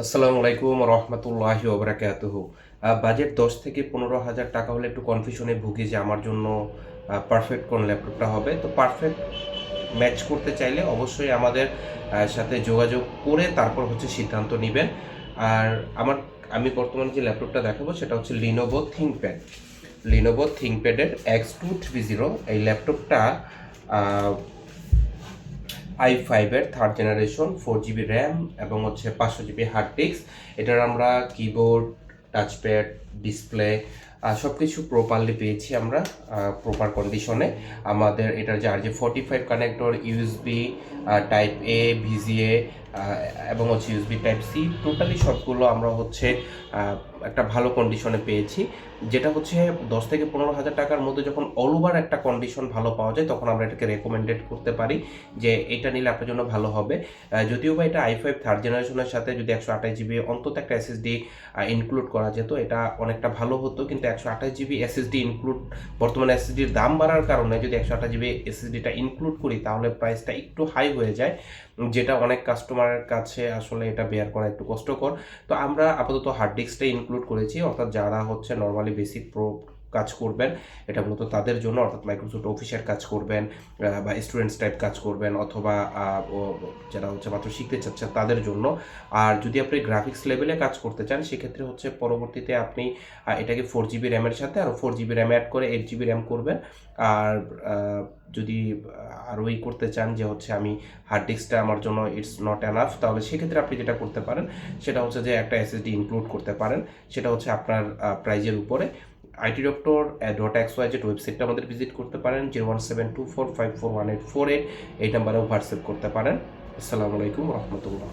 আসসালামু আলাইকুম রহমতুল্লাহি ওবরাকাতুহু। বাজেট 10 থেকে 15,000 টাকা হলে একটু কনফিউশনে ভুগি যে আমার জন্য পারফেক্ট কোন ল্যাপটপটা হবে। তো পারফেক্ট ম্যাচ করতে চাইলে অবশ্যই আমাদের সাথে যোগাযোগ করে তারপর হচ্ছে সিদ্ধান্ত নিবেন। আর আমি বর্তমানে যে ল্যাপটপটা দেখাবো সেটা হচ্ছে লিনোভো থিংকপ্যাডের X230। এই ল্যাপটপটা i5-এর থার্ড জেনারেশন, 4 GB র্যাম এবং হচ্ছে 500 GB হার্ড ডিস্ক। এটার আমরা কিবোর্ড, টাচপ্যাড, ডিসপ্লে সব কিছু প্রপারলি পেয়েছি আমরা, প্রপার কন্ডিশনে। আমাদের এটার যে RJ45 কানেক্টর, ইউএসবি টাইপ এ, ভিজিএ এবং হচ্ছে ইউএসবি টাইপ সি, টোটালি সবগুলো আমরা হচ্ছে একটা ভালো কন্ডিশনে পেয়েছি। যেটা হচ্ছে 10 থেকে 15,000 টাকার মধ্যে যখন অল ওভার একটা কন্ডিশন ভালো পাওয়া যায় তখন আমরা এটাকে রেকমেন্ডেড করতে পারি যে এটা নিলে আপনার জন্য ভালো হবে। যদিও বা এটা i5 থার্ড জেনারেশনের সাথে যদি 128 GB অন্তত একটা এসএসডি ইনক্লুড করা যেত এটা অনেকটা ভালো হতো, কিন্তু 128 GB এসএসডি ইনক্লুড, বর্তমানে এসএসডির দাম বাড়ার কারণে যদি 128 GB এসএসডিটা ইনক্লুড করি তাহলে প্রাইসটা একটু হাই হয়ে যায়, যেটা অনেক কাস্টমারের কাছে আসলে এটা বেয়ার করা একটু কষ্টকর। তো আমরা আপাতত হার্ড ডিস্কটাই ইনক্লুড করেছি, অর্থাৎ যারা হচ্ছে নর্মালি বেসিক প্রো কাজ করবেন এটা মূলত তাদের জন্য, অর্থাৎ মাইক্রোসফট অফিসের কাজ করবেন বা স্টুডেন্টস টাইপ কাজ করবেন, অথবা যারা হচ্ছে মাত্র শিখতে চাচ্ছেন তাদের জন্য। আর যদি আপনি গ্রাফিক্স লেভেলে কাজ করতে চান সেক্ষেত্রে হচ্ছে পরবর্তীতে আপনি এটাকে 4 GB র্যামের সাথে আরও 4 GB র্যাম অ্যাড করে 8 GB র্যাম করবেন। আর যদি আরও করতে চান যে হচ্ছে আমি হার্ড ডিস্কটা আমার জন্য ইটস নট এনাফ, তাহলে সেক্ষেত্রে আপনি যেটা করতে পারেন সেটা হচ্ছে যে একটা এসএসডি ইনক্লুড করতে পারেন। সেটা হচ্ছে আপনার প্রাইজের উপরে। itdoctor.xyz ওয়েবসাইটটা আমাদের ভিজিট করতে পারেন, 01724541848 এই নাম্বারেও হোয়াটসঅ্যাপ করতে পারেন। আসসালামু আলাইকুম রহমতুল্লাহ।